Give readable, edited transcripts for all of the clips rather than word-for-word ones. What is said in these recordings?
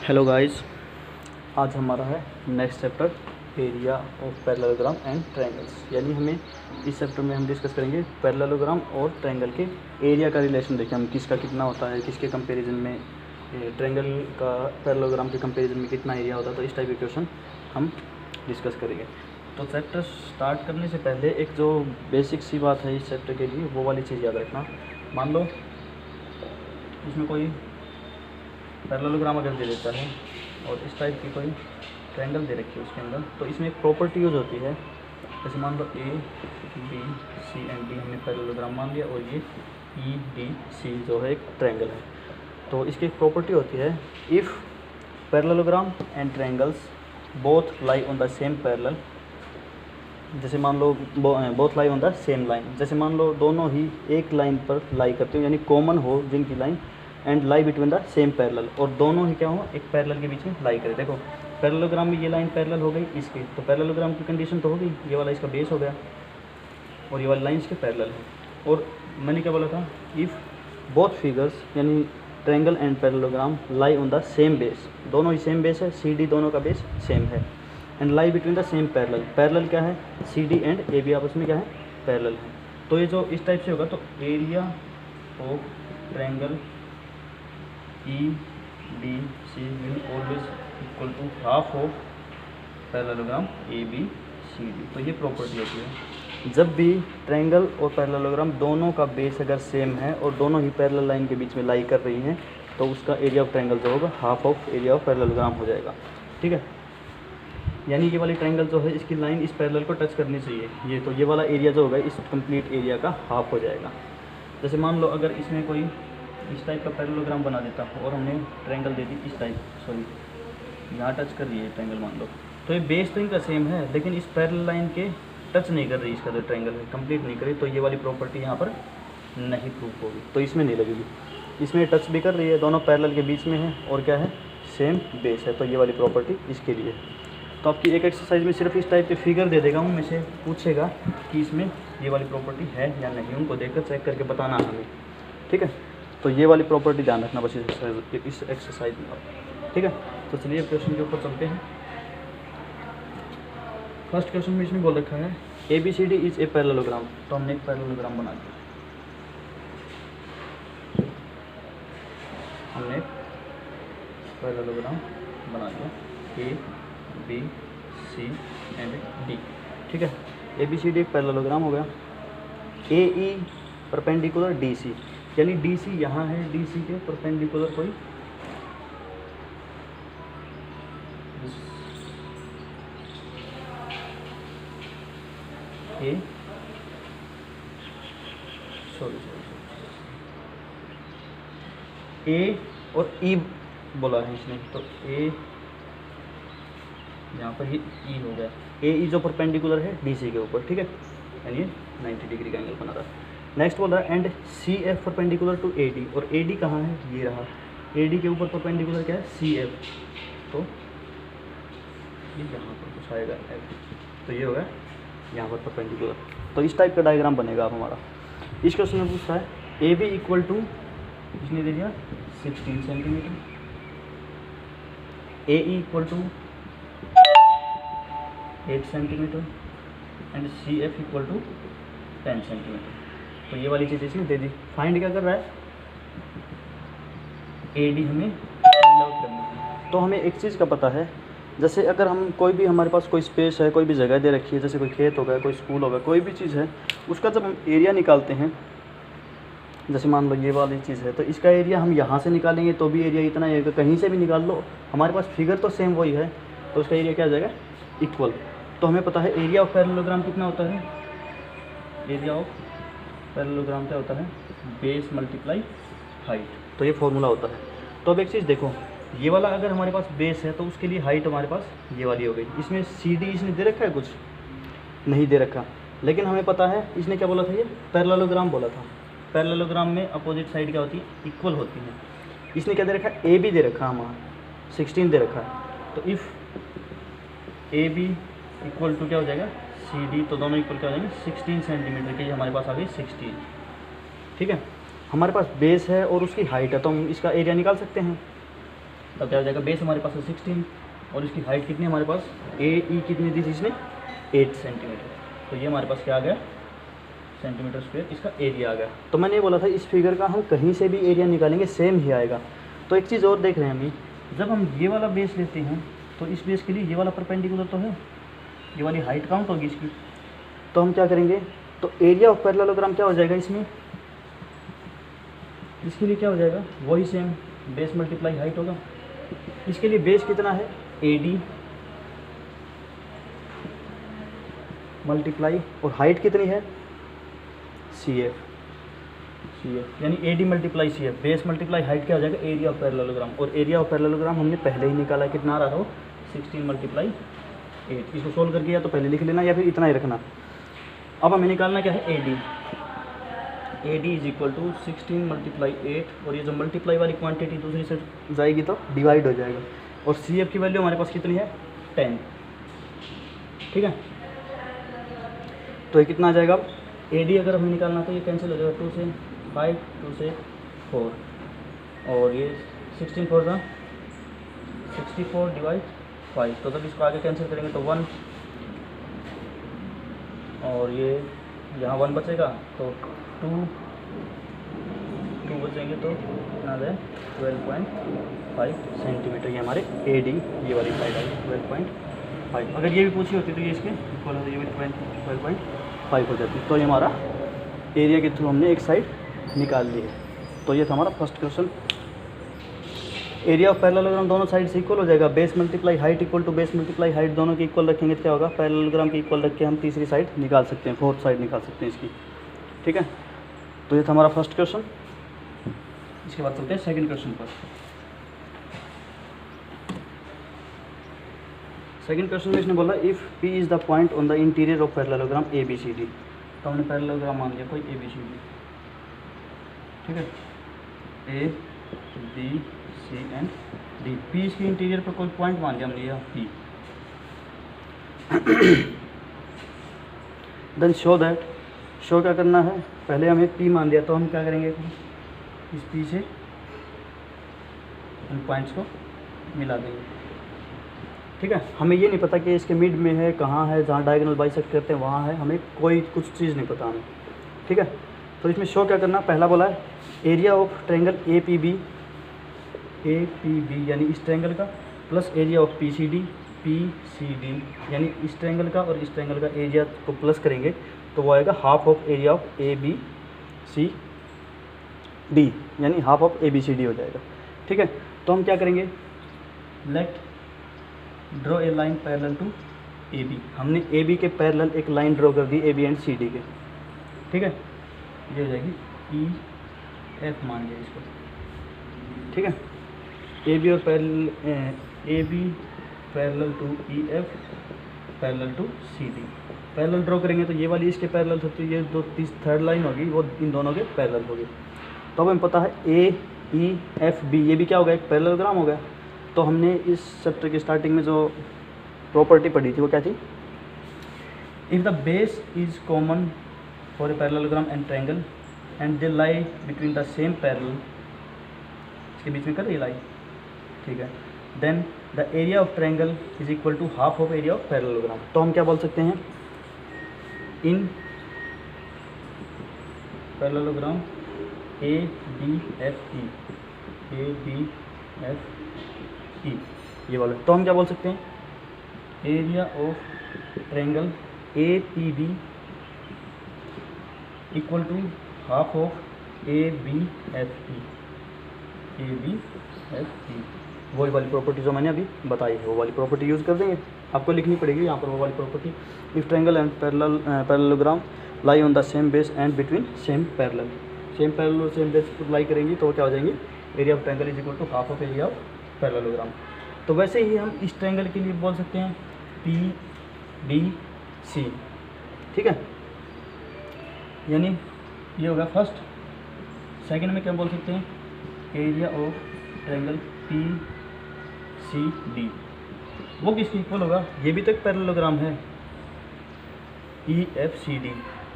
Hello guys, आज हमारा है next chapter area of parallelogram and triangles. यानी हमें इस चैप्टर में हम डिस्कस करेंगे पैरेललोग्राम और ट्रायंगल के एरिया का रिलेशन। देखें हम किसका कितना होता है, किसके कंपैरिजन में ट्रायंगल का पैरेललोग्राम के कंपैरिजन में कितना एरिया होता है। तो इस टाइप के क्वेश्चन हम डिस्कस करेंगे। तो चैप्टर स्टार्ट करने से पहले एक जो बेसिक सी बात है इस चैप्टर के लिए, वो वाली चीज़ याद रखना। मान लो इसमें कोई पैरेललोग्राम अगर दे देता है और इस टाइप की कोई ट्रायंगल दे रखी है उसके अंदर, तो इसमें एक प्रॉपर्टी यूज़ होती है। जैसे मान लो A B C and D हमने पैरेललोग्राम मान लिया और ये ई डी सी जो है एक ट्रायंगल है। तो इसकी एक प्रॉपर्टी होती है, if parallelogram and triangles both lie on the same parallel. जैसे मान लो both lie on the same line, जैसे मान लो दोनों ही एक लाइन पर लाई करते हो, यानी कॉमन हो जिनकी line, and lie between the same parallel, और दोनों ही क्या हो एक पैरेलल के बीच में लाई करें। देखो पैरेललोग्राम में ये लाइन पैरेलल हो गई इसकी, तो पैरेललोग्राम की कंडीशन तो हो गई, ये वाला इसका बेस हो गया और ये वाली लाइन इसके पैरेलल है। और मैंने क्या बोला था, इफ़ बोथ फिगर्स यानी triangle and parallelogram lie on the same base, दोनों ही सेम बेस है, सी डी दोनों का बेस सेम है, and lie between the same parallel. Parallel क्या है, C D and A B आपस में क्या है, पैरेलल है। तो ये जो इस टाइप से होगा, तो area of triangle E D C will always equal to half of parallelogram A B C D. तो ये प्रॉपर्टी होती है, जब भी ट्रायंगल और पैरेललोग्राम दोनों का बेस अगर सेम है और दोनों ही पैरेलल लाइन के बीच में लाई कर रही हैं, तो उसका एरिया ऑफ ट्रायंगल जो होगा half of area of parallelogram हो जाएगा। ठीक है, यानी ये वाली ट्रायंगल जो है इसकी लाइन इस पैरेलल को टच करनी चाहिए, ये तो ये वाला एरिया जो होगा इस कंप्लीट एरिया का हाफ हो जाएगा। जैसे मान लो अगर इसमें कोई इस टाइप का पैरेललोग्राम बना देता और हमने ट्रायंगल दे दी इस टाइप, सॉरी यहाँ टच कर रही है ट्रायंगल मान लो, तो ये बेस तो इनका सेम है, लेकिन इस पैरेलल लाइन के टच नहीं कर रही, इसका जो ट्रायंगल है कंप्लीट नहीं कर रही, तो ये वाली प्रॉपर्टी यहाँ पर नहीं प्रूफ होगी, तो इसमें नहीं लगेगी। इसमें टच भी कर रही है, दोनों पैरेलल के बीच में है और क्या है, सेम बेस है, तो ये वाली प्रॉपर्टी इसके लिए। तो आपकी एक एक्सरसाइज में सिर्फ इस टाइप के फिगर दे देगा, उनमें से पूछेगा कि इसमें ये वाली प्रॉपर्टी है या नहीं, उनको देखकर चेक करके बताना हमें। ठीक है, तो ये वाली प्रॉपर्टी ध्यान रखना बस इस एक्सरसाइज में। ठीक है, तो चलिए क्वेश्चन के ऊपर चलते हैं। फर्स्ट क्वेश्चन में इसमें बोल रखा है A B C D is a parallelogram. तो हमने एक पैरेललोग्राम बना दिया, हमने पैरेललोग्राम बना दिया A B C and D. ठीक है, ए बी सी डी एक पैरेललोग्राम हो गया। ए ई परपेंडिकुलर डी सी, यानी डी सी यहाँ है, डी सी के परपेंडिकुलर कोई ए ए और ई बोला है इसने, तो ए यहाँ पर ये ई हो गया, ए ई जो परपेंडिकुलर है डी सी के ऊपर। ठीक है, यानी ये 90 डिग्री का एंगल बना रहा है। नेक्स्ट बोल रहा है and C F perpendicular to A D, और ए डी कहाँ है, ये रहा, ए डी के ऊपर परपेंडिकुलर क्या है, सी एफ, तो ये यहाँ पर कुछ आएगा एफ, तो ये होगा यहाँ पर परपेंडिकुलर। तो इस टाइप का डायग्राम बनेगा अब हमारा। इस क्वेश्चन में पूछता है ए बी इक्वल टू, इसने दे दिया 16 centimetre, A E equal to 8 centimetre and C F equal to 10 centimetre. तो ये वाली चीज़ इसने दे दी। फाइंड क्या कर रहा है, ए डी हमें फाइंड आउट करनी है। तो हमें एक चीज़ का पता है, जैसे अगर हम कोई भी, हमारे पास कोई स्पेस है, कोई भी जगह दे रखी है, जैसे कोई खेत होगा, कोई स्कूल होगा, कोई भी चीज़ है, उसका जब हम एरिया निकालते हैं, जैसे मान लो ये वाली चीज़ है, तो इसका एरिया हम यहाँ से निकालेंगे तो भी एरिया इतना है, कहीं से भी निकाल लो, हमारे पास फिगर तो सेम वही है, तो उसका एरिया क्या आ जाएगा, इक्वल। तो हमें पता है एरिया ऑफ पैरेललोग्राम कितना होता है, एरिया ऑफ पैरेललोग्राम क्या होता है, बेस मल्टीप्लाई हाइट, तो ये फॉर्मूला होता है। तो अब एक चीज़ देखो, ये वाला अगर हमारे पास बेस है तो उसके लिए हाइट हमारे पास ये वाली हो गई। इसमें सी डी इसने दे रखा है, कुछ नहीं दे रखा, लेकिन हमें पता है इसने क्या बोला था, ये पैरेललोग्राम बोला था। पैरेललोग्राम में अपोजिट साइड क्या होती है, इक्वल होती है। इसने क्या दे रखा है, ए बी दे रखा है, हमारा 16 दे रखा है। तो if A B equal to क्या हो जाएगा, सी डी, तो दोनों इक्वल क्या हो जाएंगे, 16 सेंटीमीटर की हमारे पास आ गई 16। ठीक है, हमारे पास बेस है और उसकी हाइट है, तो हम इसका एरिया निकाल सकते हैं। तब क्या हो जाएगा, बेस हमारे पास है 16 और इसकी हाइट कितनी हमारे पास, ए ई कितनी दी थी इसने 8 सेंटीमीटर। तो ये हमारे पास क्या आ गया, सेंटीमीटर स्क्वायर इसका एरिया आ गया। तो मैंने ये बोला था इस फिगर का हम कहीं से भी एरिया निकालेंगे सेम ही आएगा। तो एक चीज़ और देख रहे हैं हम, जब हम ये वाला बेस लेते हैं तो इस बेस के लिए ये वाला परपेंडिकुलर तो है, ये वाली हाइट काउंट होगी इसकी। तो हम क्या करेंगे, तो एरिया ऑफ पैरेललोग्राम क्या हो जाएगा इसमें, इसके लिए क्या हो जाएगा, वही सेम बेस मल्टीप्लाई हाइट होगा। इसके लिए बेस कितना है, AD मल्टीप्लाई और हाइट कितनी है CF, यानी AD multiply CF, base multiply height क्या हो जाएगा, एरिया ऑफ पैरेललोग्राम। और एरिया ऑफ पैरेललोग्राम हमने पहले ही निकाला, कितना आ रहा था वो 16 × 8। इसको सोल्व करके या तो पहले लिख लेना या फिर इतना ही रखना। अब हमें निकालना क्या है, AD इज इक्वल टू 16 × 8, और ये जो मल्टीप्लाई वाली क्वांटिटी दूसरी से जाएगी तो डिवाइड हो जाएगा। और CF की वैल्यू हमारे पास कितनी है 10, ठीक है। तो ये कितना आ जाएगा, AD अगर हमें निकालना तो ये कैंसिल हो जाएगा, 2 से 5, 2 से 4, और ये 16 4 जा 64 डिवाइड 5। तो जब इसको आगे कैंसिल करेंगे तो 1, और ये यहाँ 1 बचेगा तो 2 बचेंगे, तो कितना आ जाए 12.5 सेंटीमीटर। ये हमारे AD ये वाली साइड आई 12.5। अगर ये भी पूछी होती तो ये इसके इक्वल होती, ये भी 12.5 हो जाती। तो ये हमारा एरिया के थ्रू हमने एक साइड निकाल ली है। तो ये था हमारा first question. Area of parallelogram दोनों साइड से इक्वल हो जाएगा, base multiply height equal to base multiply height, दोनों के इक्वल रखेंगे तो क्या होगा, पैरेललोग्राम के इक्वल रख के हम तीसरी साइड निकाल सकते हैं, फोर्थ साइड निकाल सकते हैं इसकी, ठीक है। तो ये था हमारा फर्स्ट क्वेश्चन। इसके बाद चलते हैं सेकंड क्वेश्चन पर। सेकंड क्वेश्चन में इसने बोला if P is the point on the interior of parallelogram ABCD। तो हमने पैरेललोग्राम मान लिया कोई ABCD, ठीक है, A B C and D। P इसके इंटीरियर पर कोई पॉइंट मान लिया हमने, यह P। Then show that, show क्या करना है, पहले हमें P मान लिया तो हम क्या करेंगे, इस P से इन पॉइंट्स को मिला देंगे, ठीक है। हमें ये नहीं पता कि इसके मिड में है, कहाँ है, जहाँ डायगोनल बाइसेक्ट करते हैं वहाँ है, हमें कोई कुछ चीज़ नहीं पता हमें, ठीक है। तो इसमें शो क्या करना, पहला बोला है एरिया ऑफ ट्रायंगल APB यानी इस ट्रायंगल का, प्लस एरिया ऑफ PCD यानी इस ट्रायंगल का और इस ट्रायंगल का एरिया को प्लस करेंगे तो वो आएगा half of area of ABCD, यानी हाफ ऑफ ABCD हो जाएगा, ठीक है। तो हम क्या करेंगे, let draw a line parallel to AB। हमने AB के पैरेलल एक लाइन ड्रॉ कर दी AB एंड CD के, ठीक है। ये हो जाएगी EF मान लिया इसको, ठीक है। AB और AB parallel to EF parallel to CD। Parallel draw करेंगे तो ये वाली इसके पैरेलल होती है, ये दो थर्ड लाइन होगी वो इन दोनों के पैरेलल होगी। तो अब हमें पता है AEFB ये भी क्या हो गया, एक पैरेललोग्राम हो गया। तो हमने इस चैप्टर की स्टार्टिंग में जो प्रॉपर्टी पढ़ी थी वो क्या थी, if the base is common for a parallelogram and triangle and they lie between the same parallel, इसके बीच में कर ये लाई, ठीक है, then the area of triangle is equal to half of area of parallelogram. तो हम क्या बोल सकते हैं, इन पैरेललोग्राम ABFE ये वाला, तो हम क्या बोल सकते हैं, area of triangle APB equal to half of ABFE। वही वाली प्रॉपर्टी जो मैंने अभी बताई है वो वाली प्रॉपर्टी यूज़ कर देंगे, आपको लिखनी पड़ेगी यहाँ पर वो वाली property. If triangle and parallelogram lie on the same base and between same parallel और सेम बेस पर लाई करेंगी तो क्या हो जाएंगे, area of triangle is equal to half of area of parallelogram. तो वैसे ही हम इस ट्रायंगल के लिए बोल सकते हैं PDC, ठीक है, यानी ये होगा फर्स्ट। सेकंड में क्या बोल सकते हैं, एरिया ऑफ ट्रायंगल PCD, वो किसके इक्वल होगा, ये भी तो एक पैरेललोग्राम है, EFCD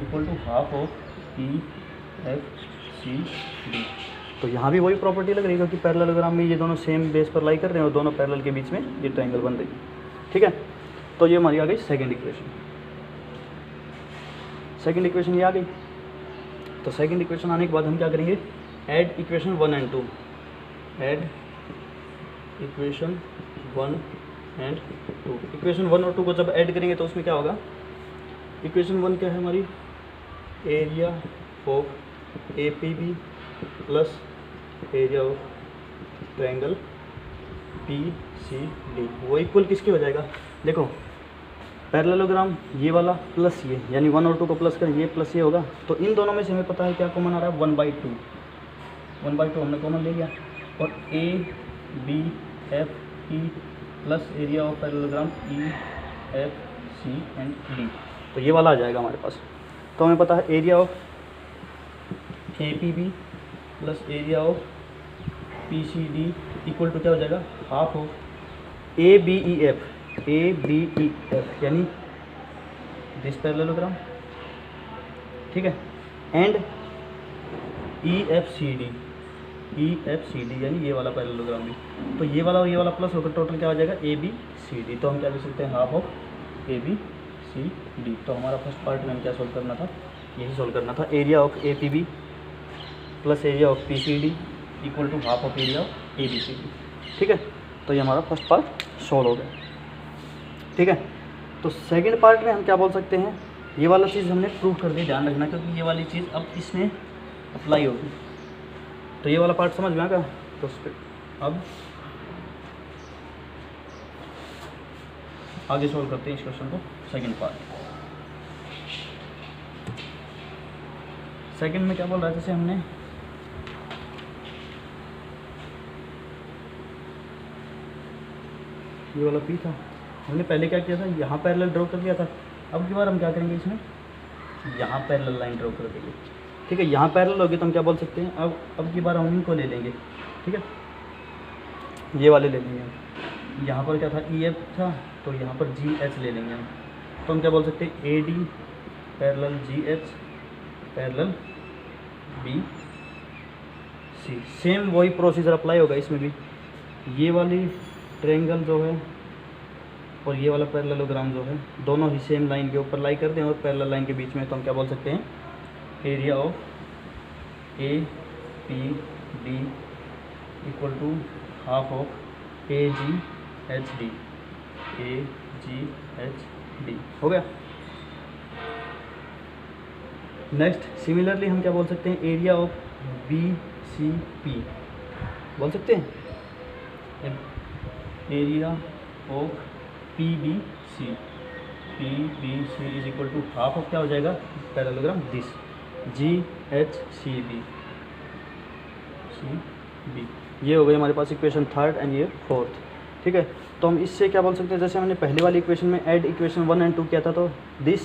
equal to half of EFCD। तो तो यहाँ भी वही प्रॉपर्टी लग रही है क्योंकि पैरेललोग्राम में ये दोनों सेम बेस पर लाई कर रहे हैं और दोनों पैरेलल के बीच में ये ट्रायंगल बन रही है। ठीक है, तो ये हमारी आ गई सेकंड इक्वेशन। सेकंड इक्वेशन ये आ गई। तो सेकंड इक्वेशन आने के बाद हम क्या करेंगे, add equation 1 and 2। Add equation 1 and 2। Equation 1 और 2 को जब ऐड करेंगे तो उसमें क्या होगा, इक्वेशन 1 क्या है हमारी, area of APB plus area of triangle PCD, वो इक्वल किसके हो जाएगा, देखो पैरेललोग्राम ये वाला प्लस ये, यानी 1 और 2 को प्लस करें, ये प्लस ये होगा, तो इन दोनों में से हमें पता है क्या कॉमन आ रहा है, 1/2 हमने कॉमन ले लिया, और ABFE plus area of parallelogram EFC and D, तो ये वाला आ जाएगा हमारे पास। तो हमें पता है area of APB plus area of PCD equal to क्या हो जाएगा, हाफ ऑफ ABEF यानी दिस पैरेललोग्राम, ठीक है, एंड EFCD यानी ये वाला पैरेललोग्राम भी, तो ये वाला और ये वाला प्लस होकर टोटल क्या हो जाएगा, ABCD। तो हम क्या लिख सकते हैं, हाफ ऑफ ABCD। तो हमारा फर्स्ट पार्ट में हम क्या सोल्व करना था, यही सोल्व करना था, area of APB plus area of PCD equal to half of area of ABCD। ठीक है, तो ये हमारा फर्स्ट पार्ट सॉल्व हो गया। ठीक है, तो सेकंड पार्ट में हम क्या बोल सकते हैं, ये वाला चीज़ हमने प्रूव कर दिया, ध्यान रखना क्योंकि ये वाली चीज़ अब इसमें अप्लाई होगी। तो ये वाला पार्ट समझ में आ गया, तो अब आगे सॉल्व करते हैं इस क्वेश्चन को, सेकंड पार्ट। सेकंड में क्या बोल रहा है, जैसे हमने ये वाला P था, हमने पहले क्या किया था, यहाँ पैरेलल ड्रॉ कर दिया था। अब की बार हम क्या करेंगे, इसमें यहाँ पैरेलल लाइन ड्रॉ कर देंगे। ठीक है, यहाँ पैरेलल होगी तो हम क्या बोल सकते हैं, अब की बार हम इनको ले लेंगे। ठीक है, ये वाले ले लेंगे हम, यहाँ पर क्या था, EF था, तो यहाँ पर GH ले लेंगे हम। तो हम क्या बोल सकते हैं, AD parallel GH parallel BC। Same वही प्रोसीजर अप्लाई होगा इसमें भी, ये वाली ट्रायंगल जो है और ये वाला पैरेललोग्राम जो है, दोनों ही सेम लाइन के ऊपर लाई कर दें और पैरेलल लाइन के बीच में, तो हम क्या बोल सकते हैं, area of APD equal to half of AGHD हो गया। नेक्स्ट सिमिलरली हम क्या बोल सकते हैं, एरिया ऑफ BCP बोल सकते हैं, area of PBC is equal to half of क्या हो जाएगा, पैरेललोग्राम दिस GHCB। ये हो गई हमारे पास इक्वेशन थर्ड एंड ये फोर्थ। ठीक है, तो हम इससे क्या बोल सकते हैं, जैसे हमने पहले वाली इक्वेशन में ऐड इक्वेशन 1 एंड 2 किया था, तो दिस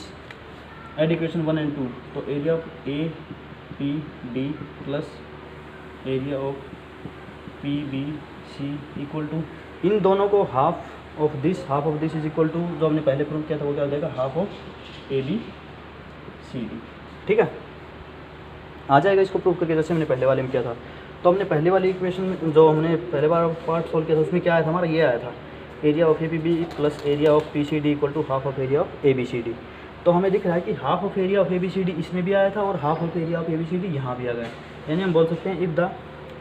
ऐड इक्वेशन 1 एंड 2, तो area of APD plus area of PBC equal to, इन दोनों को half of this is equal to, जो हमने पहले प्रूव किया था वो क्या हो जाएगा, हाफ ऑफ ABCD। ठीक है, आ जाएगा इसको प्रूव करके, जैसे हमने पहले वाले में किया था। तो हमने पहले वाली इक्वेशन में जो हमने पहले बार पार्ट सॉल्व किया था, उसमें क्या आया था हमारा, ये आया था, area of APB plus area of PCD equal to half of area of ABCD। तो हमें दिख रहा है कि half of area of ABCD इसमें भी आया था और half of area of ABCD यहाँ भी आ गया। यानी हम बोल सकते हैं, if the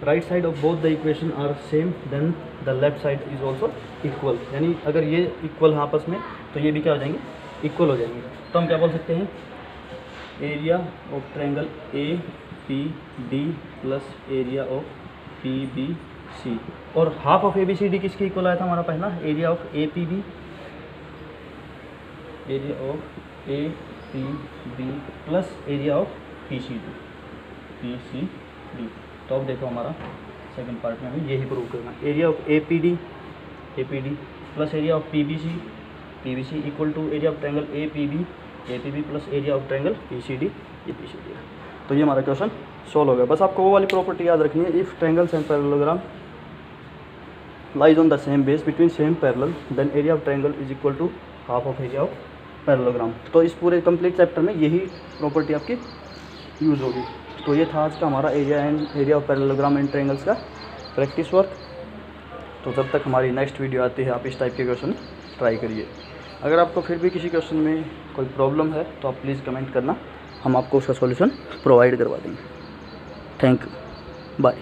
right side of both the equation are same then the left side is also equal. यानी अगर ये इक्वल हैं आपस में, तो ये भी क्या हो जाएंगे, इक्वल हो जाएंगे। तो हम क्या बोल सकते हैं, area of triangle APD plus area of PBC, और हाफ ऑफ ABCD किसके इक्वल आया था हमारा पहला, area of APB plus area of PCD। तो अब देखो हमारा सेकंड पार्ट में हमें यही प्रूव करना, area of APD plus area of PBC equal to area of triangle APB plus area of triangle PCD। तो ये हमारा क्वेश्चन सॉल्व हो गया। बस आपको वो वाली प्रॉपर्टी याद रखनी है, if triangles and parallelogram lies on the same base between same parallel then area of triangle is equal to half of area of parallelogram. तो इस पूरे कंप्लीट चैप्टर में यही प्रॉपर्टी आपकी यूज़ होगी। तो ये था आज का हमारा area of parallelogram and triangles का प्रैक्टिस वर्क। तो जब तक हमारी नेक्स्ट वीडियो आती है आप इस टाइप के क्वेश्चन ट्राई करिए। अगर आपको फिर भी किसी क्वेश्चन में कोई प्रॉब्लम है तो आप प्लीज़ कमेंट करना, हम आपको उसका सॉल्यूशन प्रोवाइड करवा देंगे। Thank you, bye.